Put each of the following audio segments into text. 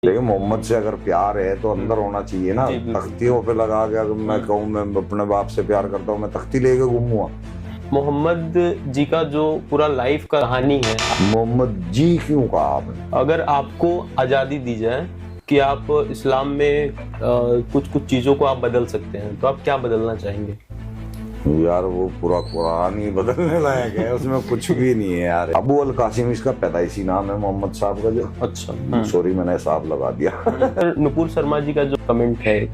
लेकिन मोहम्मद से अगर प्यार है तो अंदर होना चाहिए ना। जी, बिल्कुल। तख्तियों पे लगा के अगर मैं कहूँ मैं अपने बाप से प्यार करता हूँ, मैं तख्ती लेके घूमूंगा? मोहम्मद जी का जो पूरा लाइफ का कहानी है, मोहम्मद जी क्यों कहा आपने? अगर आपको आज़ादी दी जाए कि आप इस्लाम में कुछ कुछ चीज़ों को आप बदल सकते हैं, तो आप क्या बदलना चाहेंगे? यार वो पूरा कुरान ही बदलने लायक है, उसमें कुछ भी नहीं है यार। अबू अल कासिम इसका पैदाइशी नाम है मोहम्मद साहब का जो। अच्छा। सॉरी मैंने हिसाब लगा दिया। नुपुर शर्मा जी का जो कमेंट है,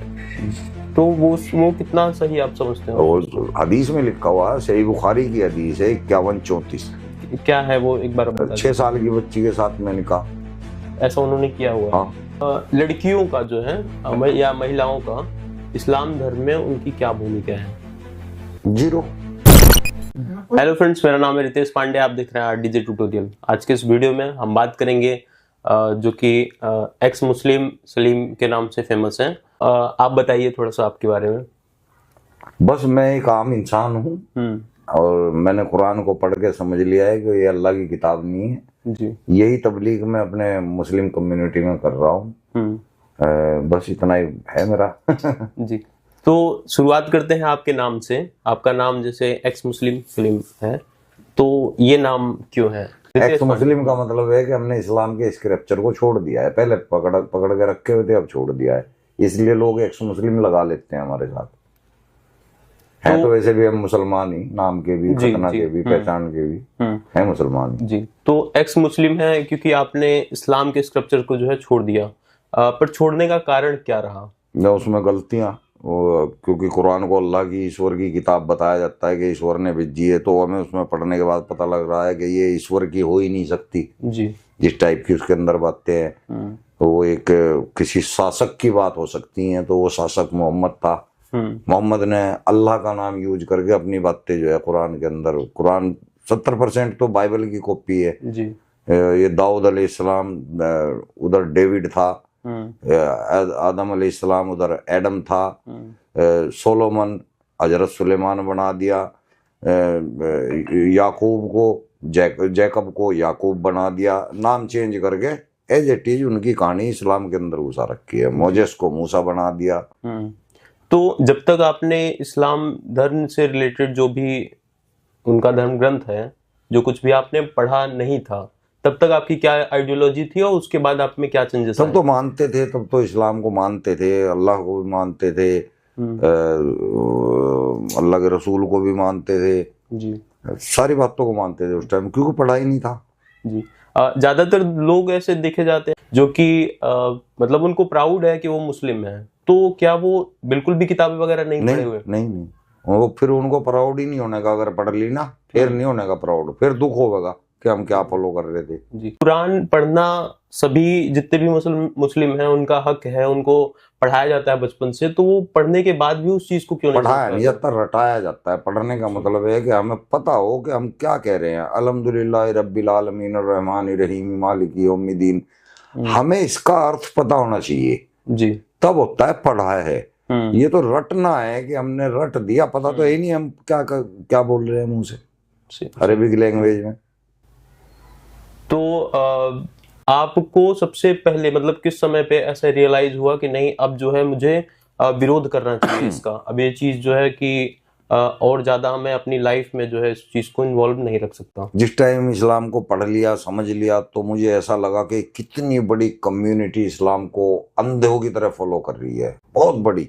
तो वो कितना सही आप समझते हो? वो हदीस में लिखा हुआ है, सही बुखारी की हदीस है 51-34। क्या है वो, एक बार बता 6 साल की बच्ची के साथ में निकाह। ऐसा उन्होंने किया हुआ है। हाँ। लड़कियों का जो है या महिलाओं का इस्लाम धर्म में उनकी क्या भूमिका है? 0। हेलो फ्रेंड्स, मेरा नाम है रितेश पांडे, आप देख रहे हैं आरडीजे ट्यूटोरियल। आज के इस वीडियो में हम बात करेंगे जो कि एक्स मुस्लिम सलीम के नाम से फेमस हैं। आप बताइए थोड़ा सा आपके बारे में। बस मैं एक आम इंसान हूँ और मैंने कुरान को पढ़ के समझ लिया है कि ये अल्लाह की किताब नहीं है जी। यही तबलीग मैं अपने मुस्लिम कम्युनिटी में कर रहा हूँ। बस इतना ही है मेरा। जी, तो शुरुआत करते हैं आपके नाम से। आपका नाम जैसे एक्स मुस्लिम सलीम है, तो ये नाम क्यों है? एक्स मुस्लिम का मतलब है कि हमने इस्लाम के स्क्रिप्चर को छोड़ दिया है। पहले पकड़ के रखे हुए थे, अब छोड़ दिया है, इसलिए लोग एक्स मुस्लिम लगा लेते हैं हमारे साथ। हैं तो वैसे भी हम मुसलमान ही, नाम के भी, खतना के भी, पहचान के भी हैं मुसलमान जी। तो एक्स मुस्लिम है क्योंकि आपने इस्लाम के स्क्रिप्चर को जो है छोड़ दिया, पर छोड़ने का कारण क्या रहा? या उसमें गलतियां, क्योंकि कुरान को अल्लाह की, ईश्वर की किताब बताया जाता है कि ईश्वर ने भेजी है, तो हमें उसमें पढ़ने के बाद पता लग रहा है कि ये ईश्वर की हो ही नहीं सकती जी। जिस टाइप की उसके अंदर बातें हैं। तो वो एक किसी शासक की बात हो सकती हैं, तो वो शासक मोहम्मद था। मोहम्मद ने अल्लाह का नाम यूज करके अपनी बातें जो है कुरान के अंदर, कुरान 70% तो बाइबल की कॉपी है जी। ये दाऊद अलैहिस्सलाम उधर डेविड था, आदम अलैहिस्सलाम उधर एडम था, सोलोमन हजरत सुलेमान बना दिया, याकूब को जैकब को याकूब बना दिया, नाम चेंज करके एज इट इज उनकी कहानी इस्लाम के अंदर घुसा रखी है। मोजेस को मूसा बना दिया। तो जब तक आपने इस्लाम धर्म से रिलेटेड जो भी उनका धर्म ग्रंथ है, जो कुछ भी आपने पढ़ा नहीं था, तब तक आपकी क्या आइडियोलॉजी थी और उसके बाद आप में क्या चेंजेस आए? तब तो मानते थे, तब तो इस्लाम को मानते थे, अल्लाह को भी मानते थे, अल्लाह के रसूल को भी मानते थे जी। सारी बातों को मानते थे उस टाइम, क्योंकि पढ़ा ही नहीं था। जी। ज्यादातर लोग ऐसे देखे जाते हैं जो कि मतलब उनको प्राउड है कि वो मुस्लिम है, तो क्या वो बिल्कुल भी किताबें वगैरह नहीं पढ़े हुए? नहीं, वो फिर उनको प्राउड ही नहीं होने का। अगर पढ़ ली ना, फिर नहीं होने का प्राउड, फिर दुख होगा कि हम क्या फॉलो कर रहे थे। जी। कुरान पढ़ना सभी जितने भी मुस्लिम हैं उनका हक है, उनको पढ़ाया जाता है बचपन से, तो वो पढ़ने के बाद भी उस चीज को क्यों नहीं पढ़ाया नहीं जाता, रटाया जाता है। पढ़ने का मतलब है कि हमें पता हो कि हम क्या कह रहे हैं। अल्हम्दुलिल्लाह रब्बिल आलमीन अर्रहमानिर रहीम मालिकी यौमिद्दीन, हमें इसका अर्थ पता होना चाहिए जी, तब होता है पढ़ा है। ये तो रटना है कि हमने रट दिया, पता तो है नहीं हम क्या बोल रहे हैं मुंह से अरेबिक लैंग्वेज में। तो आपको सबसे पहले मतलब किस समय पे ऐसा रियलाइज हुआ कि नहीं, अब जो है मुझे विरोध करना चाहिए इसका, अब ये चीज जो है कि और ज्यादा मैं अपनी लाइफ में जो है इस चीज को इन्वॉल्व नहीं रख सकता? जिस टाइम इस्लाम को पढ़ लिया, समझ लिया, तो मुझे ऐसा लगा कि कितनी बड़ी कम्युनिटी इस्लाम को अंधों की तरह फॉलो कर रही है, बहुत बड़ी।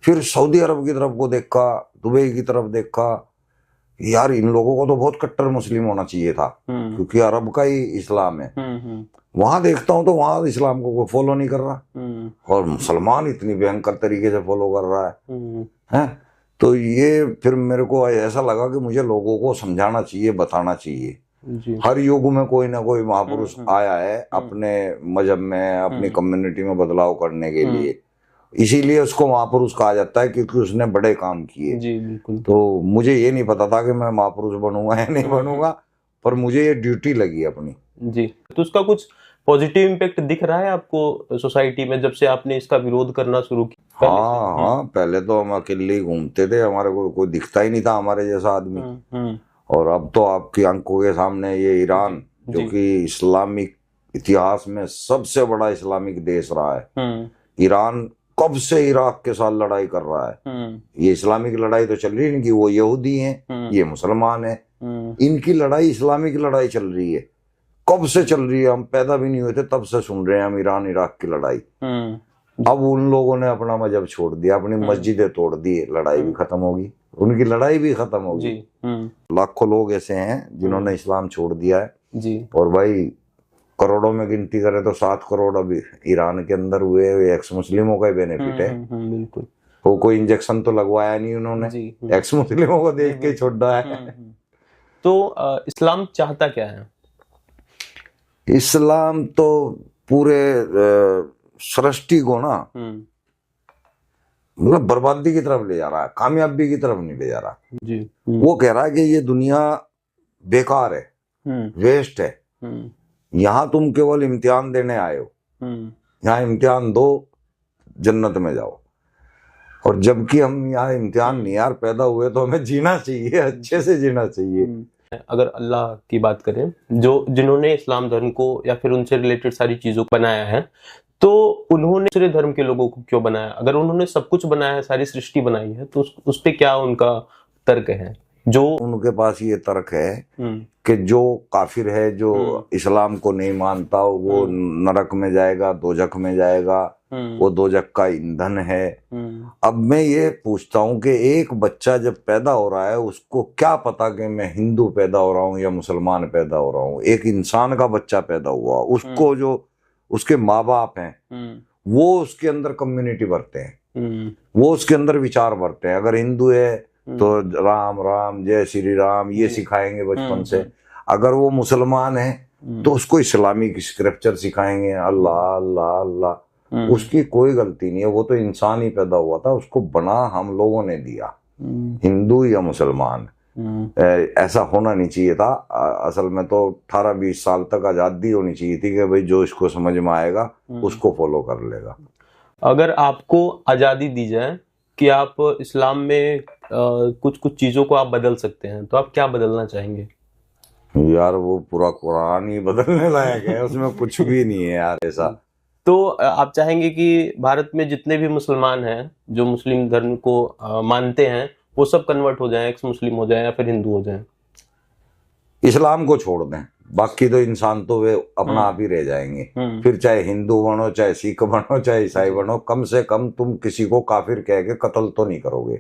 फिर सऊदी अरब की तरफ को देखा, दुबई की तरफ देखा, यार इन लोगों को तो बहुत कट्टर मुस्लिम होना चाहिए था, क्योंकि अरब का ही इस्लाम है। वहां देखता हूँ तो वहां इस्लाम को कोई फॉलो नहीं कर रहा, और मुसलमान इतनी भयंकर तरीके से फॉलो कर रहा है। तो ये फिर मेरे को ऐसा लगा कि मुझे लोगों को समझाना चाहिए, बताना चाहिए। जी। हर युग में कोई ना कोई महापुरुष आया है अपने मजहब में, अपनी कम्युनिटी में बदलाव करने के लिए, इसीलिए उसको महापुरुष कहा जाता है, क्योंकि उसने बड़े काम किए। जी बिल्कुल। तो मुझे ये नहीं पता था कि मैं महापुरुष बनूंगा या नहीं बनूंगा, पर मुझे ये ड्यूटी लगी अपनी। जी। तो उसका कुछ पॉजिटिव इम्पैक्ट दिख रहा है आपको सोसाइटी में जब से आपने इसका विरोध करना शुरू किया? हाँ, पहले तो हम अकेले ही घूमते थे, हमारे को कोई दिखता ही नहीं था हमारे जैसा आदमी। और अब तो आपकी आंखों के सामने ये ईरान, जो कि इस्लामिक इतिहास में सबसे बड़ा इस्लामिक देश रहा है। ईरान कब से इराक के साथ लड़ाई कर रहा है। ये इस्लामिक लड़ाई तो चल रही है इनकी, वो यहूदी हैं, ये मुसलमान हैं, इनकी लड़ाई इस्लामिक लड़ाई चल रही है। कब से चल रही है, हम पैदा भी नहीं हुए थे तब से सुन रहे हैं हम ईरान इराक की लड़ाई। अब उन लोगों ने अपना मजहब छोड़ दिया, अपनी मस्जिदें तोड़ दी, लड़ाई भी खत्म होगी, उनकी लड़ाई भी खत्म होगी। लाखों लोग ऐसे हैं जिन्होंने इस्लाम छोड़ दिया है जी। और भाई करोड़ों में गिनती करें तो 7 करोड़ अभी ईरान के अंदर हुए एक्स मुस्लिमों का ही बेनिफिट है। बिल्कुल। वो कोई इंजेक्शन तो लगवाया नहीं उन्होंने, एक्स मुस्लिमों को देख के छोड़ा है। तो इस्लाम चाहता क्या है? इस्लाम तो पूरे सृष्टि को ना मतलब बर्बादी की तरफ ले जा रहा है, कामयाबी की तरफ नहीं ले जा रहा जी। वो कह रहा है कि ये दुनिया बेकार है, वेस्ट है, यहाँ तुम केवल इम्तिहान देने आए हो, यहाँ इम्तिहान दो, जन्नत में जाओ। और जबकि हम यहाँ इम्तिहान नहीं यार पैदा हुए तो हमें जीना चाहिए, अच्छे से जीना चाहिए। अगर अल्लाह की बात करें, जो जिन्होंने इस्लाम धर्म को या फिर उनसे रिलेटेड सारी चीजों को बनाया है, तो उन्होंने दूसरे धर्म के लोगों को क्यों बनाया? अगर उन्होंने सब कुछ बनाया है, सारी सृष्टि बनाई है, तो उस पे क्या उनका तर्क है? जो उनके पास ये तर्क है कि जो काफिर है, जो इस्लाम को नहीं मानता, वो नरक में जाएगा, दोजख में जाएगा, वो दोजख का ईंधन है। अब मैं ये पूछता हूँ कि एक बच्चा जब पैदा हो रहा है उसको क्या पता कि मैं हिंदू पैदा हो रहा हूँ या मुसलमान पैदा हो रहा हूँ। एक इंसान का बच्चा पैदा हुआ, उसको जो उसके माँ बाप हैं वो उसके अंदर कम्युनिटी भरते हैं, वो उसके अंदर विचार भरते हैं। अगर हिंदू है तो राम राम जय श्री राम ये सिखाएंगे बचपन से। अगर वो मुसलमान है तो उसको इस्लामिक स्क्रिप्चर सिखाएंगे, अल्लाह अल्लाह अल्लाह। उसकी कोई गलती नहीं है, वो तो इंसान ही पैदा हुआ था, उसको बना हम लोगों ने दिया, हिंदू या मुसलमान। ऐसा होना नहीं चाहिए था। असल में तो 18-20 साल तक आजादी होनी चाहिए थी कि भाई जो इसको समझ में आएगा उसको फॉलो कर लेगा। अगर आपको आजादी दी जाए कि आप इस्लाम में कुछ कुछ चीजों को आप बदल सकते हैं, तो आप क्या बदलना चाहेंगे? यार वो पूरा कुरान ही बदलने लायक है, उसमें कुछ भी नहीं है यार ऐसा। तो आप चाहेंगे कि भारत में जितने भी मुसलमान हैं जो मुस्लिम धर्म को मानते हैं वो सब कन्वर्ट हो जाएं, एक्स मुस्लिम हो जाएं या फिर हिंदू हो जाएं? इस्लाम को छोड़ दें, बाकी तो इंसान तो वे अपना आप ही रह जाएंगे। फिर चाहे हिंदू बनो, चाहे सिख बनो, चाहे ईसाई बनो, कम से कम तुम किसी को काफिर कह के कत्ल तो नहीं करोगे।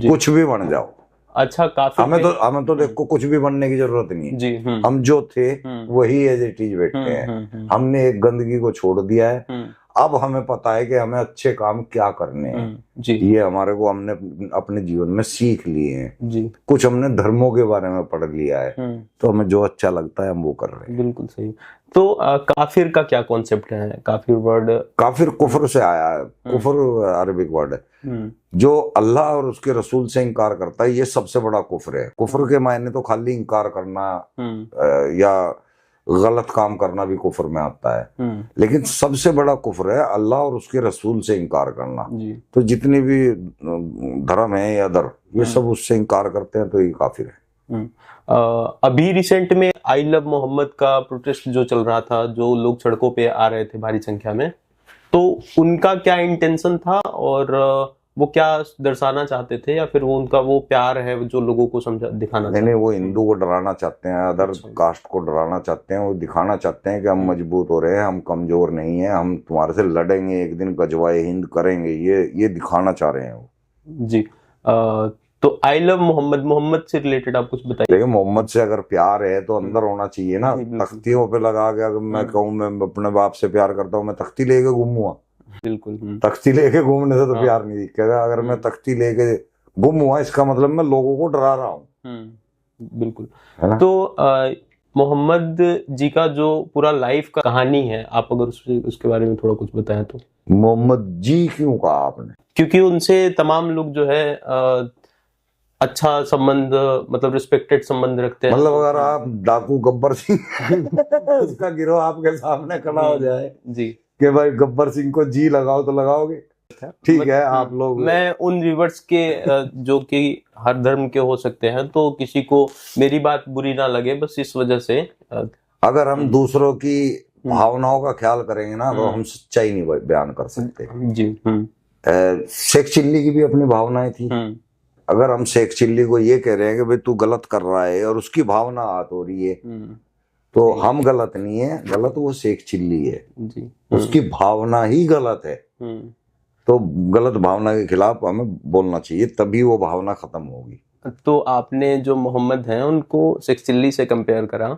कुछ भी बन जाओ। अच्छा, काफिर हमें तो देखो कुछ भी बनने की जरूरत नहीं है जी। हम जो थे वही एज इट इज बैठे हैं। हमने एक गंदगी को छोड़ दिया है। अब हमें पता है कि हमें अच्छे काम क्या करने हैं जी। ये हमारे को हमने अपने जीवन में सीख लिए हैं जी। कुछ हमने धर्मों के बारे में पढ़ लिया है, तो हमें जो अच्छा लगता है हम वो कर रहे हैं। बिल्कुल सही। तो काफिर का क्या कॉन्सेप्ट है? काफिर वर्ड, काफिर कुफर से आया है, कुफर अरबिक वर्ड है। जो अल्लाह और उसके रसूल से इनकार करता है, ये सबसे बड़ा कुफर है। कुफर के मायने तो खाली इनकार करना या गलत काम करना भी कुफर में आता है, लेकिन सबसे बड़ा कुफर है अल्लाह और उसके रसूल से इनकार करना जी। तो जितनी भी धर्म है या दर, ये सब उससे इनकार करते हैं तो ये काफिर है। अभी रिसेंट में आई लव मोहम्मद का प्रोटेस्ट जो चल रहा था, जो लोग सड़कों पे आ रहे थे भारी संख्या में, तो उनका क्या इंटेंशन था और वो क्या दर्शाना चाहते थे, या फिर वो उनका वो प्यार है जो लोगों को समझा दिखाना? नहीं, वो हिंदू को डराना चाहते हैं, अदर कास्ट को डराना चाहते हैं। वो दिखाना चाहते हैं कि हम मजबूत हो रहे हैं, हम कमजोर नहीं है, हम तुम्हारे से लड़ेंगे, एक दिन गजवाए हिंद करेंगे, ये दिखाना चाह रहे हैं वो जी। तो आई लव मोहम्मद, मोहम्मद से रिलेटेड आप कुछ बताइए। देखिए, मोहम्मद से अगर प्यार है तो अंदर होना चाहिए ना। तख्तियों पे लगा के अगर मैं कहूँ मैं अपने बाप से प्यार करता हूँ, मैं तख्ती लेके घूमूंगा? बिल्कुल। तख्ती लेके घूमने से तो प्यार नहीं दिखेगा। अगर मैं तख्ती लेके गुम हुआ, इसका मतलब मैं लोगों को डरा रहा हूँ। बिल्कुल। तो मोहम्मद जी का जो पूरा लाइफ का कहानी है, आप अगर उसके बारे में थोड़ा कुछ बताएं तो। मोहम्मद जी क्यों कहा आपने? क्योंकि उनसे तमाम लोग जो है अच्छा संबंध, मतलब रिस्पेक्टेड संबंध रखते हैं। मतलब अगर आप डाकू गब्बर सिंह उसका गिरोह आपके सामने खड़ा हो जाए जी कि भाई गब्बर सिंह को जी लगाओ, तो लगाओगे? ठीक है, आप लोग, मैं उन व्यूअर्स के जो कि हर धर्म के हो सकते हैं, तो किसी को मेरी बात बुरी ना लगे, बस इस वजह से अगर हम दूसरों की भावनाओं का ख्याल करेंगे ना तो हम सच्चाई नहीं बयान कर सकते जी। शेख चिल्ली की भी अपनी भावनाएं थी। अगर हम शेख चिल्ली को ये कह रहे हैं कि भाई तू गलत कर रहा है और उसकी भावना आहत हो रही है तो हम गलत नहीं है, गलत वो शेख चिल्ली है जी। उसकी भावना ही गलत है। तो गलत भावना के खिलाफ हमें बोलना चाहिए, तभी वो भावना खत्म होगी। तो आपने जो मोहम्मद हैं उनको शेख चिल्ली से कंपेयर करा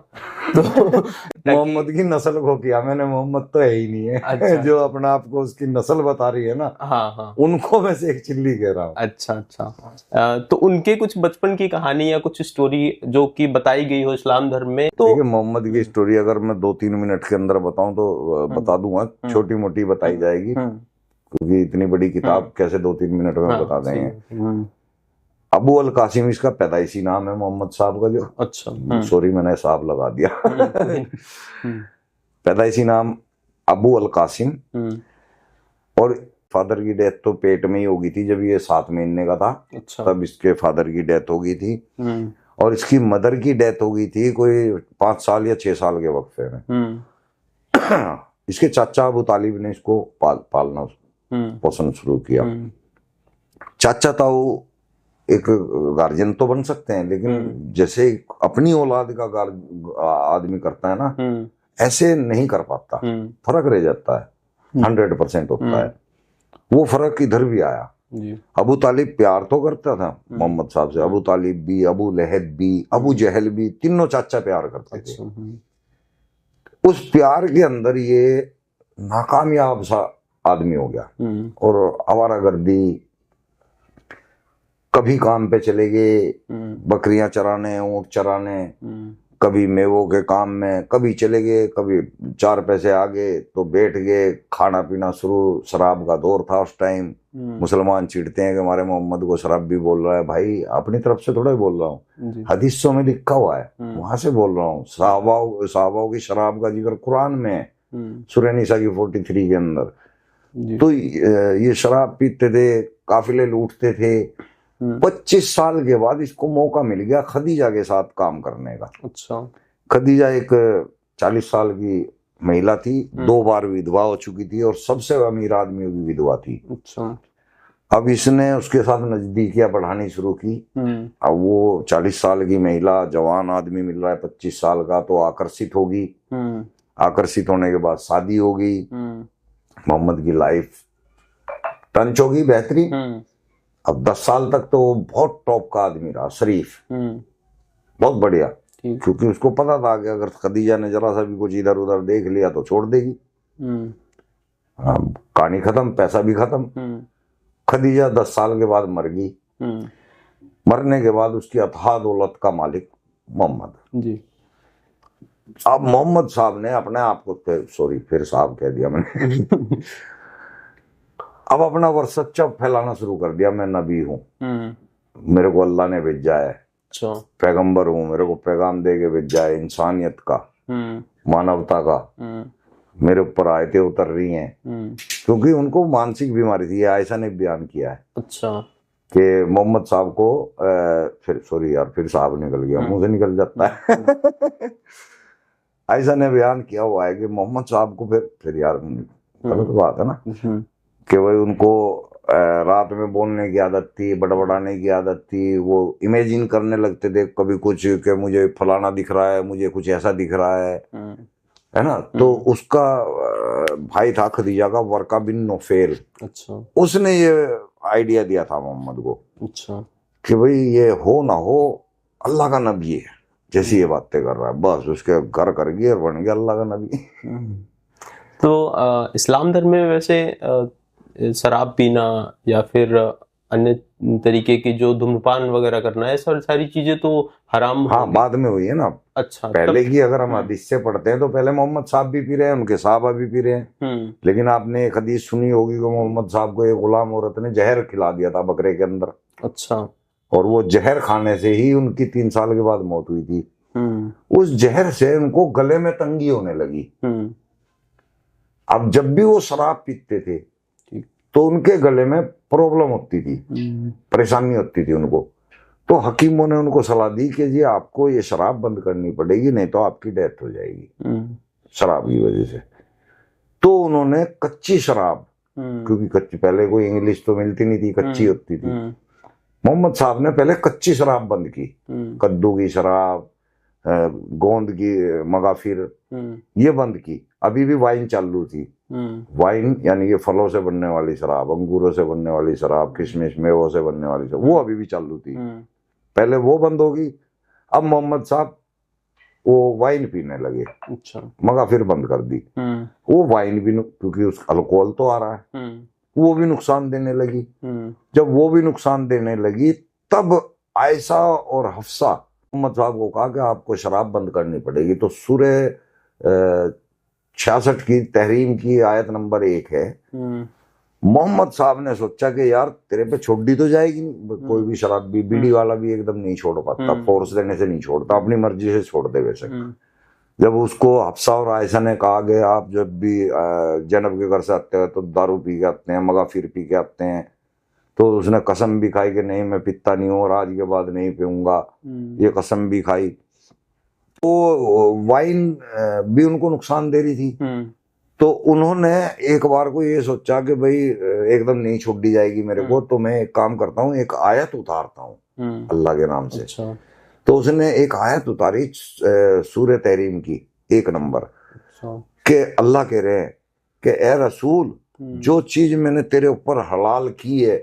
तो मोहम्मद की नस्ल को किया मैंने, मोहम्मद तो है ही नहीं है। अच्छा। जो अपना आपको उसकी नस्ल बता रही है ना, हाँ, उनको मैं शेख चिल्ली कह रहा हूँ। अच्छा। तो उनके कुछ बचपन की कहानी या कुछ स्टोरी जो कि बताई गई हो इस्लाम धर्म में, तो देखिए मोहम्मद की स्टोरी अगर मैं 2-3 मिनट के अंदर बताऊं तो बता दूंगा, छोटी मोटी बताई जाएगी क्योंकि इतनी बड़ी किताब कैसे 2-3 मिनट में बता देंगे। अबू अल कासिम इसका पैदाइशी नाम है मोहम्मद साहब का, जो अच्छा सॉरी मैंने साहब लगा दिया पैदाइशी नाम अबू अल कासिम। और फादर की डेथ तो पेट में ही हो गई थी जब ये 7 महीने का था। अच्छा। तब इसके फादर की डेथ हो गई थी और इसकी मदर की डेथ हो गई थी कोई 5 साल या 6 साल के वक्फे में। इसके चाचा अबू तालिब ने इसको पालना पोषण शुरू किया। चाचा था वो एक गार्जियन तो बन सकते हैं, लेकिन जैसे अपनी औलाद का आदमी करता है ना, ऐसे नहीं कर पाता, फर्क रह जाता है। 100% होता है वो फर्क इधर भी आया जी। अबू तालिब प्यार तो करता था मोहम्मद साहब से, अबू तालिब भी, अबू लहब भी, अबू जहल भी, तीनों चाचा प्यार करते थे। उस प्यार के अंदर ये नाकामयाब सा आदमी हो गया और आवारागर्दी, कभी काम पे चले गए, बकरियां चराने, ऊंट चराने, कभी मेवों के काम में, कभी चले गए, कभी 4 पैसे आ गए तो बैठ गए, खाना पीना शुरू। शराब का दौर था उस टाइम। मुसलमान चिढ़ते हैं कि हमारे मोहम्मद को शराब भी बोल रहा है। भाई अपनी तरफ से थोड़ा ही बोल रहा हूँ, हदीसों में लिखा हुआ है, वहां से बोल रहा हूँ। सहाबाओं की शराब का जिक्र कुरान में है, सूरह निसा की 43 के अंदर। तो ये शराब पीते थे, काफिले लूटते थे। 25 साल के बाद इसको मौका मिल गया खदीजा के साथ काम करने का। अच्छा। खदीजा एक 40 साल की महिला थी, 2 बार विधवा हो चुकी थी और सबसे अमीर आदमियों की विधवा थी। अच्छा। अब इसने उसके साथ नजदीकियां बढ़ानी शुरू की। अब वो 40 साल की महिला, जवान आदमी मिल रहा है 25 साल का, तो आकर्षित होगी। आकर्षित होने के बाद शादी होगी। मोहम्मद की लाइफ टंच होगी, बेहतरीन। अब 10 साल तक तो वो बहुत टॉप का आदमी रहा, शरीफ, बहुत बढ़िया, क्योंकि उसको पता था कि अगर खदीजा ने जरा सा भी कुछ इधर उधर देख लिया तो छोड़ देगी। कहानी खत्म, पैसा भी खत्म। खदीजा 10 साल के बाद मर गई। मरने के बाद उसकी अथाह दौलत का मालिक मोहम्मद जी। अब मोहम्मद साहब ने अपने आप को, सॉरी फिर साहब कह दिया मैंने अब अपना वर्चस्व फैलाना शुरू कर दिया। मैं नबी हूँ, मेरे को अल्लाह ने भेजा है, पैगंबर हूँ, मेरे को पैगाम दे के भेजा है इंसानियत का, मानवता का, मेरे ऊपर आयतें उतर रही हैं। क्योंकि उनको मानसिक बीमारी थी, आयशा ने बयान किया है। अच्छा। कि मोहम्मद साहब को फिर सॉरी यार फिर साहब निकल गया, मुंह से निकल जाता है आयशा ने बयान किया हुआ है कि मोहम्मद साहब को फिर यार गलत बात है ना, कि भाई उनको रात में बोलने की आदत थी, बड़बड़ाने की आदत थी। वो इमेजिन करने लगते थे कभी कुछ कि मुझे फलाना दिख रहा है, मुझे कुछ ऐसा दिख रहा है ना। तो उसका भाई था खदीजा का, वर्का बिन नौफेल। अच्छा। उसने ये आइडिया दिया था मोहम्मद को। अच्छा। कि भाई ये हो ना हो अल्लाह का नबी है, जैसी ये बातें कर रहा है, बस उसके घर कर गया और बन गया अल्लाह का नबी। तो इस्लाम धर्म में वैसे शराब पीना या फिर अन्य तरीके की जो धूम्रपान वगैरह करना है, सारी चीजें तो हराम। हाँ, बाद में हुई है ना। अच्छा। पहले की अगर हम हदीस से पढ़ते हैं तो पहले मोहम्मद साहब भी पी रहे हैं, उनके साहबा भी पी रहे हैं। लेकिन आपने एक हदीस सुनी होगी कि मोहम्मद साहब को एक गुलाम औरत ने जहर खिला दिया था बकरे के अंदर। अच्छा। और वो जहर खाने से ही उनकी 3 साल के बाद मौत हुई थी। उस जहर से उनको गले में तंगी होने लगी। अब जब भी वो शराब पीते थे तो उनके गले में प्रॉब्लम होती थी, परेशानी होती थी उनको। तो हकीमों ने उनको सलाह दी कि जी आपको ये शराब बंद करनी पड़ेगी, नहीं तो आपकी डेथ हो जाएगी। शराब की वजह से। तो उन्होंने कच्ची शराब, क्योंकि कच्ची पहले कोई इंग्लिश तो मिलती नहीं थी, कच्ची होती थी, मोहम्मद साहब ने पहले कच्ची शराब बंद की। कद्दू की शराब, गोंद की, मगाफिर, ये बंद की। अभी भी वाइन चालू थी। वाइन यानी ये फलों से बनने वाली शराब, अंगूरों से बनने वाली शराब, किशमिश मेवों से बनने वाली शराब, वो अभी भी चालू थी। पहले वो बंद होगी। अब मोहम्मद साहब वो वाइन पीने लगे। अच्छा। मगाफिर बंद कर दी। वो वाइन भी, क्योंकि उस अल्कोहल तो आ रहा है, वो भी नुकसान देने लगी। जब वो भी नुकसान देने लगी, तब आयशा और हफ्सा मोहम्मद साहब को कहा कि आपको शराब बंद करनी पड़ेगी। तो सूरे 66 की तहरीम की आयत नंबर 1 है। मोहम्मद साहब ने सोचा कि यार तेरे पे छोड़ तो जाएगी नहीं, कोई भी शराब भी, बीड़ी वाला भी एकदम नहीं छोड़ पाता, फोर्स देने से नहीं छोड़ता, अपनी मर्जी से छोड़ दे वैसे। जब उसको हफ्सा और आयशा ने कहा कि आप जब भी जैनब के घर से आते हैं तो दारू पी के आते हैं, मगाफिर पी के आते हैं, तो उसने कसम भी खाई कि नहीं मैं पीता नहीं हूँ और आज के बाद नहीं पीऊंगा, ये कसम भी खाई। तो वाइन भी उनको नुकसान दे रही थी। तो उन्होंने एक बार को ये सोचा कि भाई एकदम नहीं छूट दी जाएगी मेरे को, तो मैं एक काम करता हूँ, एक आयत उतारता हूँ अल्लाह के नाम से। अच्छा। तो उसने एक आयत उतारी सूरह तहरीम की 1 नंबर। अच्छा। कि अल्लाह कह रहे हैं कि ए रसूल, जो चीज मैंने तेरे ऊपर हलाल की है,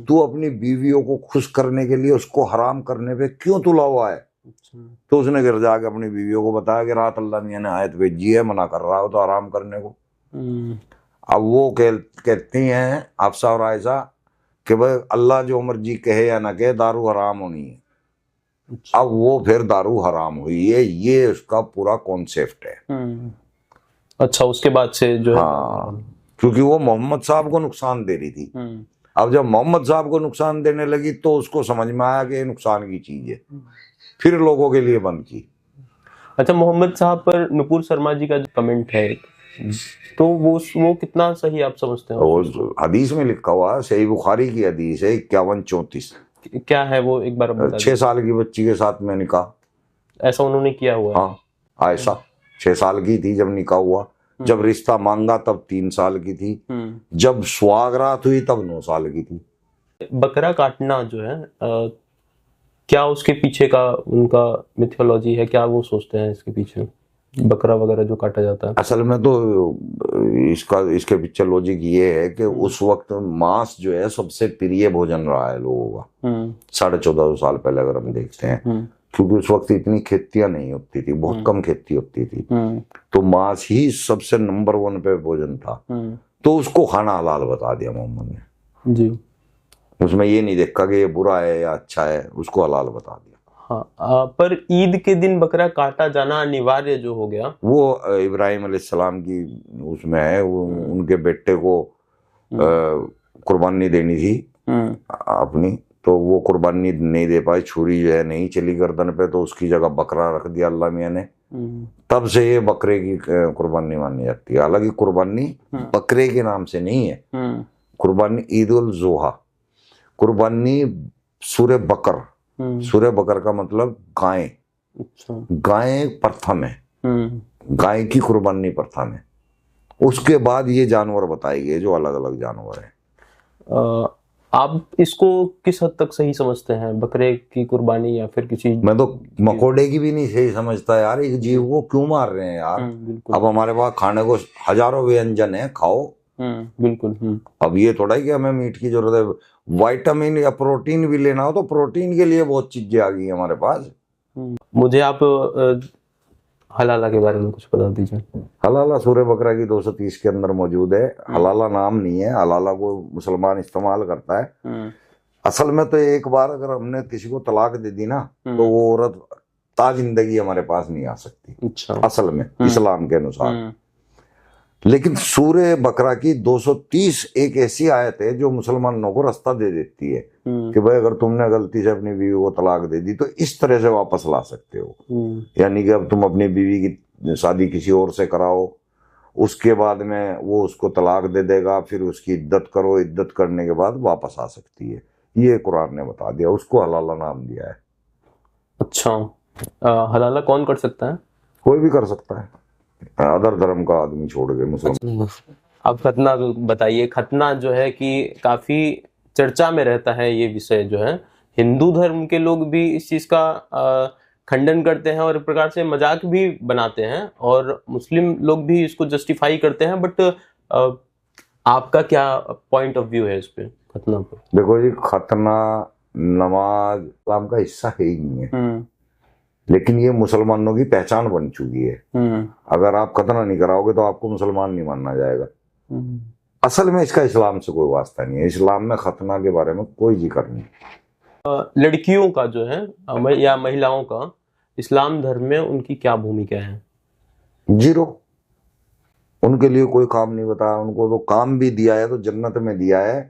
तू अपनी बीवियों को खुश करने के लिए उसको हराम करने पे क्यों तुला हुआ है? तो उसने गिर जाके अपनी बीवियों को बताया कि रात अल्लाह मियां ने आयत भेजी है, मना कर रहा हो तो आराम करने को। अब वो कहती हैं हफ्सा और आयशा कि भाई अल्लाह जो मर्जी कहे या ना कहे, दारू हराम होनी है। अच्छा। अब वो फिर दारू हराम हुई है, ये उसका पूरा कॉन्सेप्ट है। अच्छा, उसके बाद से जो है, क्योंकि वो मोहम्मद साहब को नुकसान दे रही थी। अब जब मोहम्मद साहब को नुकसान देने लगी तो उसको समझ में आया कि ये नुकसान की चीज है, फिर लोगों के लिए बंद की। अच्छा, मोहम्मद साहब पर नुपुर शर्मा जी का जो कमेंट है, तो वो कितना सही आप समझते हैं? हदीस में लिखा हुआ है, सही बुखारी की हदीस है 5134। क्या है वो, एक बार बता 6 साल की बच्ची के साथ में निकाह ऐसा उन्होंने किया हुआ। हाँ, आयशा 6 साल की थी जब निकाह हुआ, जब रिश्ता मांगा तब 3 साल की थी, जब सुहागरात हुई तब 9 साल की थी। बकरा काटना जो है, क्या उसके पीछे का उनका मिथोलॉजी है? क्या वो सोचते हैं इसके पीछे, बकरा वगैरह जो काटा जाता है? असल में तो इसके पीछे लॉजिक ये है कि उस वक्त मांस जो है सबसे प्रिय भोजन रहा है लोगों का। 1450 साल पहले अगर हम देखते हैं, क्योंकि उस वक्त इतनी खेतियां नहीं होती थी, बहुत कम खेती होती थी, तो मांस ही सबसे नंबर 1 पे भोजन था। तो उसको खाना हलाल बता दिया मोहम्मद ने जी। उसमें ये नहीं देखा कि ये बुरा है या अच्छा है, उसको हलाल बता दिया। हाँ, पर ईद के दिन बकरा काटा जाना अनिवार्य जो हो गया, वो इब्राहिम अलैहिस्सलाम की उसमें है, वो उनके बेटे को कुर्बानी देनी थी अपनी, तो वो कुर्बानी नहीं दे पाई, छुरी जो है नहीं चली गर्दन पे, तो उसकी जगह बकरा रख दिया अल्लाह मियां ने। तब से ये बकरे की कुर्बानी मानी जाती है। हालांकि कुर्बानी बकरे के नाम से नहीं है, कुर्बानी ईद उल जुहा, कुर्बानी सूरे बकर, सूरे बकर का मतलब गाय। अच्छा। गाय प्रथम है, गाय की कुर्बानी प्रथम है, उसके बाद ये जानवर बताए गए जो अलग अलग जानवर है। आप इसको किस हद तक सही समझते हैं, बकरे की कुर्बानी या फिर किसी? मैं तो मकोड़े की भी नहीं सही समझता यार, एक जीव को क्यों मार रहे हैं यार। अब हमारे पास खाने को हजारों व्यंजन है, खाओ। बिल्कुल। अब ये थोड़ा ही कि हमें मीट की जरूरत है, विटामिन या प्रोटीन भी लेना हो तो प्रोटीन के लिए बहुत चीजें आ गई हमारे पास। मुझे आप हलाला के बारे में कुछ बता दीजिए। हलाला सूरे बकरा की 230 के अंदर मौजूद है। हलाला नाम नहीं है, हलाला को मुसलमान इस्तेमाल करता है। असल में तो एक बार अगर हमने किसी को तलाक दे दी ना, तो वो औरत ताजिंदगी हमारे पास नहीं आ सकती। अच्छा। असल में इस्लाम के अनुसार। लेकिन सूरे बकरा की 230 एक ऐसी आयत है जो मुसलमानों को रास्ता दे देती है कि भाई अगर तुमने गलती से अपनी बीवी को तलाक दे दी तो इस तरह से वापस ला सकते हो। यानी कि अब तुम अपनी बीवी की शादी किसी और से कराओ, उसके बाद में वो उसको तलाक दे देगा, फिर उसकी इद्दत करो, इद्दत करने के बाद वापस आ सकती है। ये कुरान ने बता दिया, उसको हलाला नाम दिया है। अच्छा, हलाला कौन कर सकता है? कोई भी कर सकता है। अदर धर्म का आदमी छोड़ के मुसलमान। अब खतना बताइए। खतना जो है कि काफी चर्चा में रहता है, ये विषय जो है हिंदू धर्म के लोग भी इस चीज का खंडन करते हैं और एक प्रकार से मजाक भी बनाते हैं, और मुस्लिम लोग भी इसको जस्टिफाई करते हैं। बट आपका क्या पॉइंट ऑफ व्यू है इस पे, खतना पर? देखो जी, खतना नमाज इस्लाम का हिस्सा है ही नहीं है, लेकिन ये मुसलमानों की पहचान बन चुकी है। अगर आप खतना नहीं कराओगे तो आपको मुसलमान नहीं माना जाएगा। असल में इसका इस्लाम से कोई वास्ता नहीं है। इस्लाम में खतना के बारे में कोई जिक्र नहीं। लड़कियों का जो है या महिलाओं का इस्लाम धर्म में उनकी क्या भूमिका है? जीरो। उनके लिए कोई काम नहीं बताया। उनको तो काम भी दिया है तो जन्नत में दिया है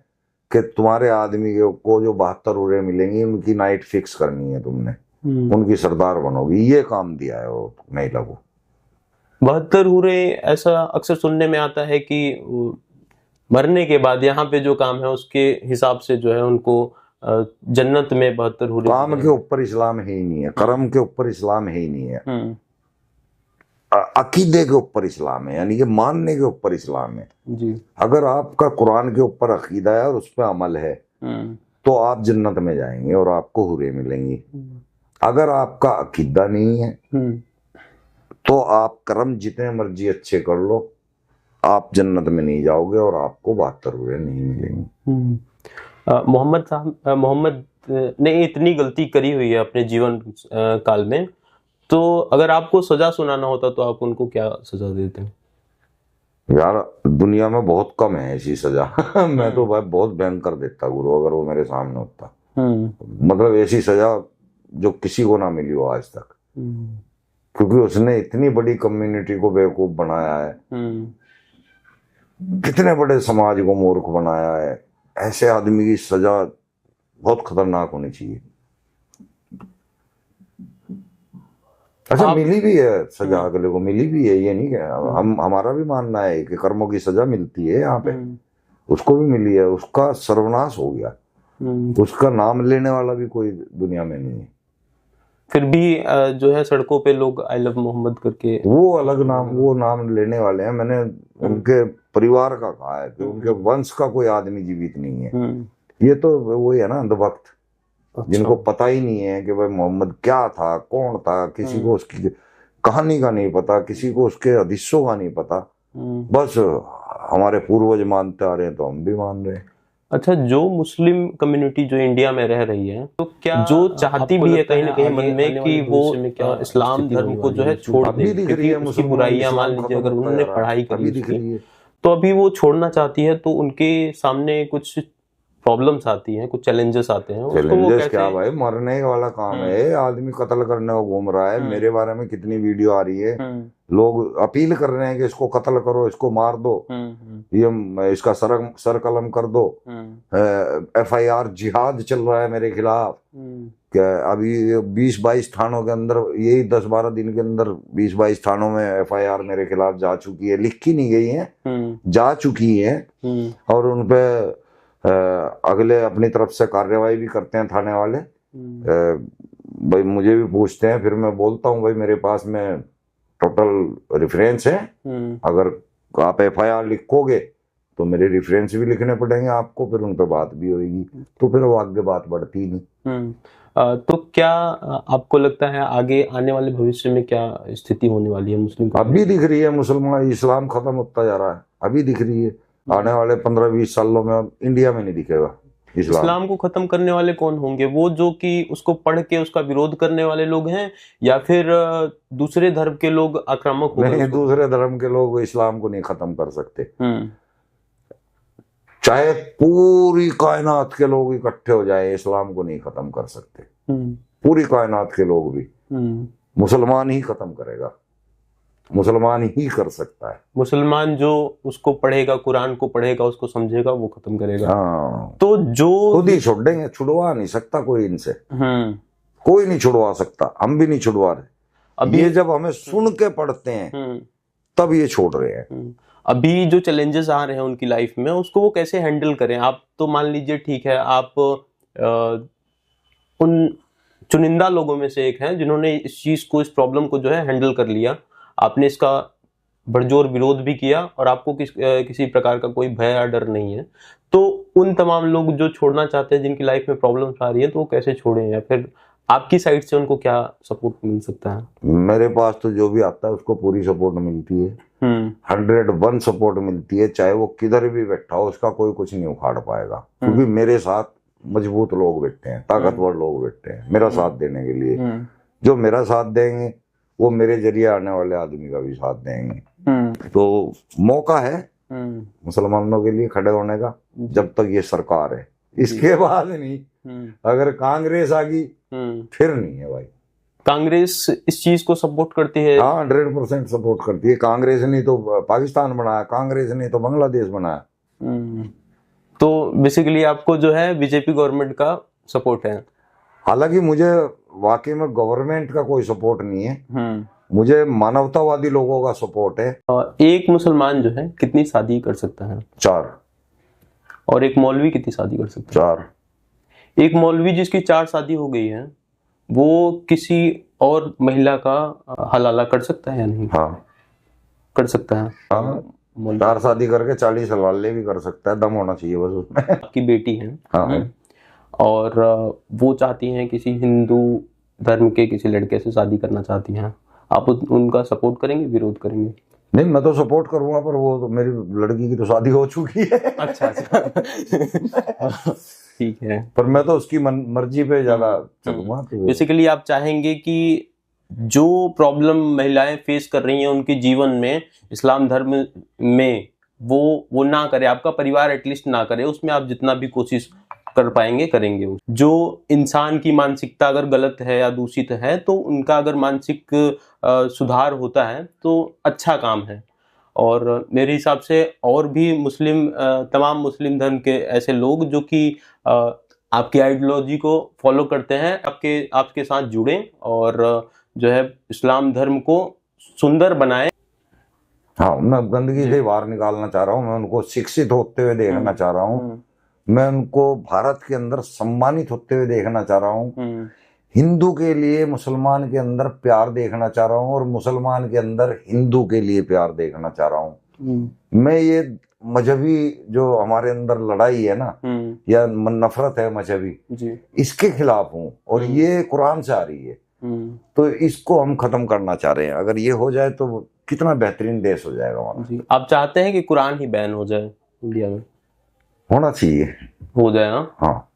कि तुम्हारे आदमी को जो 72 उरे मिलेंगी उनकी नाइट फिक्स करनी है, तुमने उनकी सरदार बनोगी, ये काम दिया है वो महिला को। 72 हुरे, ऐसा अक्सर सुनने में आता है कि मरने के बाद यहाँ पे जो काम है उसके हिसाब से जो है उनको जन्नत में 72 हुरे। काम के ऊपर इस्लाम है ही नहीं है, कर्म के ऊपर इस्लाम है ही नहीं है, अकीदे के ऊपर इस्लाम है, यानी कि मानने के ऊपर इस्लाम है जी। अगर आपका कुरान के ऊपर अकीदा है और उस पर अमल है तो आप जन्नत में जाएंगे और आपको हुरे मिलेंगी। अगर आपका अकीदा नहीं है तो आप कर्म जितने मर्जी अच्छे कर लो, आप जन्नत में नहीं जाओगे और आपको 72 हुरे नहीं मिलेंगे। मोहम्मद ने इतनी गलती करी हुई है अपने जीवन काल में, तो अगर आपको सजा सुनाना होता तो आप उनको क्या सजा देते? यार दुनिया में बहुत कम है ऐसी सजा। मैं तो भाई बहुत भयंकर देता गुरु, अगर वो मेरे सामने होता। मतलब ऐसी सजा जो किसी को ना मिली हो आज तक, क्योंकि उसने इतनी बड़ी कम्युनिटी को बेवकूफ बनाया है, कितने बड़े समाज को मूर्ख बनाया है। ऐसे आदमी की सजा बहुत खतरनाक होनी चाहिए। अच्छा, मिली भी है सजा, अगले को मिली भी है, ये नहीं क्या हमारा भी मानना है कि कर्मों की सजा मिलती है यहाँ पे, उसको भी मिली है। उसका सर्वनाश हो गया, उसका नाम लेने वाला भी कोई दुनिया में नहीं है। फिर भी जो है सड़कों पे लोग आई लव मोहम्मद करके, वो अलग नाम, वो नाम लेने वाले हैं। मैंने उनके परिवार का कहा है कि उनके वंश का कोई आदमी जीवित नहीं है। ये तो वही है ना अंधभक्त, जिनको पता ही नहीं है कि भाई मोहम्मद क्या था, कौन था। किसी को उसकी कहानी का नहीं पता, किसी को उसके हदीसों का नहीं पता। बस हमारे पूर्वज मानते आ रहे हैं तो हम भी मान रहे हैं। अच्छा, जो मुस्लिम कम्युनिटी जो इंडिया में रह रही है, तो क्या जो चाहती भी है कहीं ना कहीं मन में कि वो इस्लाम धर्म को जो है छोड़ दे, क्योंकि उसकी बुराइयां, मान लीजिए अगर उन्होंने पढ़ाई करी तो अभी वो छोड़ना चाहती है, तो उनके सामने कुछ प्रॉब्लम्स आती हैं, कुछ चैलेंजेस आते हैं। चैलेंजेस क्या भाई, मरने वाला काम है, आदमी कत्ल करने को घूम रहा है। मेरे बारे में कितनी वीडियो आ रही है, लोग अपील कर रहे हैं कि इसको कत्ल करो, इसको मार दो, ये इसका सर कलम कर दो। FIR जिहाद चल रहा है मेरे खिलाफ। क्या अभी 20-22 थानों के अंदर, यही 10-12 दिन के अंदर 20-22 थानों में FIR मेरे खिलाफ जा चुकी है। लिखी नहीं गई है, जा चुकी है, और उनपे अगले अपनी तरफ से कार्रवाई भी करते हैं थाने वाले। भाई मुझे भी पूछते हैं, फिर मैं बोलता हूँ भाई मेरे पास में टोटल रेफरेंस है, अगर आप FIR लिखोगे तो मेरे रेफरेंस भी लिखने पड़ेंगे आपको, फिर उन पर बात भी होगी, तो फिर वो आगे बात बढ़ती नहीं। तो क्या आपको लगता है आगे आने वाले भविष्य में क्या स्थिति होने वाली है मुस्लिम? अभी दिख रही है मुसलमान, इस्लाम खत्म होता जा रहा है, अभी दिख रही है। आने वाले 15-20 सालों में इंडिया में नहीं दिखेगा इस्लाम को खत्म करने वाले कौन होंगे? वो जो कि उसको पढ़ के उसका विरोध करने वाले लोग हैं, या फिर दूसरे धर्म के लोग आक्रामक होंगे? नहीं, दूसरे धर्म के लोग इस्लाम को नहीं खत्म कर सकते। चाहे पूरी कायनात के लोग इकट्ठे हो जाए, इस्लाम को नहीं खत्म कर सकते। पूरी कायनात के लोग भी, मुसलमान ही खत्म करेगा, मुसलमान ही कर सकता है। मुसलमान जो उसको पढ़ेगा, कुरान को पढ़ेगा, उसको समझेगा, वो खत्म करेगा। हाँ, तो जो खुद ही छोड़ देंगे, छुड़वा नहीं सकता कोई इनसे। कोई नहीं छुड़वा सकता, हम भी नहीं छुड़वा रहे। अभी ये जब हमें सुन के पढ़ते हैं तब ये छोड़ रहे हैं। अभी जो चैलेंजेस आ रहे हैं उनकी लाइफ में, उसको वो कैसे हैंडल करें? आप तो मान लीजिए ठीक है, आप उन चुनिंदा लोगों में से एक हैं जिन्होंने इस चीज को, इस प्रॉब्लम को जो है हैंडल कर लिया। आपने इसका बड़जोर विरोध भी किया और आपको किसी प्रकार का कोई भय या डर नहीं है, तो उन तमाम लोग जो छोड़ना चाहते हैं, जिनकी लाइफ में प्रॉब्लम्स आ रही है, तो वो कैसे छोड़ें, या फिर आपकी साइड से उनको क्या सपोर्ट मिल सकता है? मेरे पास तो जो भी आता है उसको पूरी सपोर्ट मिलती है, 101 सपोर्ट मिलती है, चाहे वो किधर भी बैठा हो, उसका कोई कुछ नहीं उखाड़ पाएगा, क्योंकि मेरे साथ मजबूत लोग बैठे हैं, ताकतवर लोग बैठे हैं मेरा साथ देने के लिए। जो मेरा साथ देंगे वो मेरे जरिए आने वाले आदमी का भी साथ देंगे। तो मौका है मुसलमानों के लिए खड़े होने का, जब तक ये सरकार है। इसके बाद नहीं, अगर कांग्रेस आ गई फिर नहीं है भाई। कांग्रेस इस चीज को सपोर्ट करती है? हाँ, 100% सपोर्ट करती है। कांग्रेस ने तो पाकिस्तान बनाया, कांग्रेस ने तो बांग्लादेश बनाया। तो बेसिकली आपको जो है बीजेपी गवर्नमेंट का सपोर्ट है? हालांकि मुझे वाकई में गवर्नमेंट का कोई सपोर्ट नहीं है, मुझे मानवतावादी लोगों का सपोर्ट है। एक मुसलमान जो है कितनी शादी कर सकता है? 4। और एक मौलवी कितनी शादी कर सकता है? 4। एक मौलवी जिसकी 4 शादी हो गई है, वो किसी और महिला का हलाला कर सकता है या नहीं? हाँ, कर सकता है। हाँ, 4 शादी करके 40 हलाले भी कर सकता है, दम होना चाहिए बस उसमें। आपकी बेटी है, हाँ, और वो चाहती हैं किसी हिंदू धर्म के किसी लड़के से शादी करना चाहती हैं, आप उनका सपोर्ट करेंगे, विरोध करेंगे? नहीं, मैं तो सपोर्ट करूंगा, पर वो तो मेरी लड़की की तो शादी हो चुकी है। अच्छा ठीक है, पर मैं तो उसकी मर्जी पे ज्यादा चलूंगा। बेसिकली आप चाहेंगे कि जो प्रॉब्लम महिलाएं फेस कर रही हैं उनके जीवन में, इस्लाम धर्म में वो ना करे, आपका परिवार एटलीस्ट ना करे, उसमें आप जितना भी कोशिश कर पाएंगे करेंगे। जो इंसान की मानसिकता अगर गलत है या दूषित है, तो उनका अगर मानसिक सुधार होता है तो अच्छा काम है। और मेरे हिसाब से और भी तमाम मुस्लिम धर्म के ऐसे लोग जो कि आपकी आइडियोलॉजी को फॉलो करते हैं, आपके साथ जुड़ें और जो है इस्लाम धर्म को सुंदर बनाएं। हाँ, मैं गंदगी से बाहर निकालना चाह रहा हूँ, मैं उनको शिक्षित होते हुए देखना चाह रहा हूँ, मैं उनको भारत के अंदर सम्मानित होते हुए देखना चाह रहा हूँ, हिंदू के लिए मुसलमान के अंदर प्यार देखना चाह रहा हूँ, और मुसलमान के अंदर हिंदू के लिए प्यार देखना चाह रहा हूँ। मैं ये मजहबी जो हमारे अंदर लड़ाई है ना, या नफरत है मजहबी, इसके खिलाफ हूँ, और ये कुरान से आ रही है, तो इसको हम खत्म करना चाह रहे हैं। अगर ये हो जाए तो कितना बेहतरीन देश हो जाएगा हमारा। आप चाहते हैं कि कुरान ही बैन हो जाए इंडिया में? होना चाहिए, हो जाए ना। हाँ,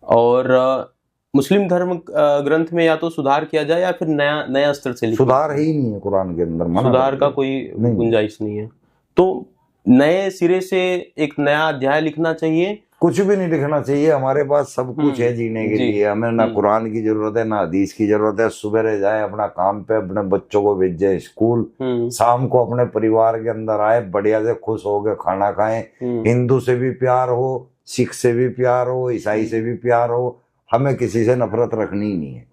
और मुस्लिम धर्म ग्रंथ में या तो सुधार किया जाए या फिर नया स्तर से सुधार ही नहीं है कुरान के अंदर, सुधार का कोई गुंजाइश नहीं है, तो नए सिरे से एक नया अध्याय लिखना चाहिए। कुछ भी नहीं लिखना चाहिए, हमारे पास सब कुछ है जीने के लिए, हमें ना कुरान की जरूरत है ना हदीस की जरूरत है। सुबह जाए अपना काम पे, अपने बच्चों को भेजे स्कूल, शाम को अपने परिवार के अंदर आए, बढ़िया से खुश हो के खाना खाएं। हिंदू से भी प्यार हो, सिख से भी प्यार हो, ईसाई से भी प्यार हो, हमें किसी से नफरत रखनी ही नहीं है।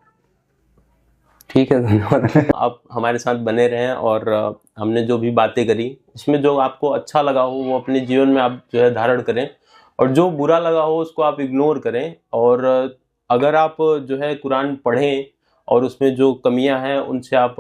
ठीक है, धन्यवाद। आप हमारे साथ बने रहें, और हमने जो भी बातें करी इसमें जो आपको अच्छा लगा हो वो अपने जीवन में आप जो है धारण करें, और जो बुरा लगा हो उसको आप इग्नोर करें। और अगर आप जो है कुरान पढ़ें और उसमें जो कमियां हैं उनसे आप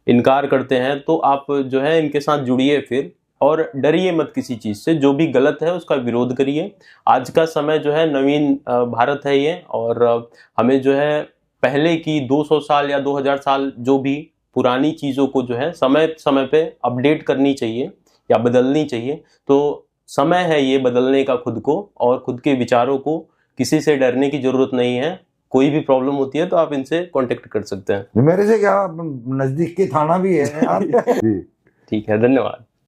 इनकार करते हैं, तो आप जो है इनके साथ जुड़िए फिर, और डरिए मत किसी चीज़ से। जो भी गलत है उसका विरोध करिए। आज का समय जो है नवीन भारत है ये, और हमें जो है पहले की 200 साल या 2000 साल जो भी पुरानी चीज़ों को जो है समय समय पे अपडेट करनी चाहिए या बदलनी चाहिए। तो समय है ये बदलने का खुद को, और खुद के विचारों को। किसी से डरने की जरूरत नहीं है। कोई भी प्रॉब्लम होती है तो आप इनसे कांटेक्ट कर सकते हैं। मेरे से क्या, नजदीक की थाना भी है। ठीक है, धन्यवाद।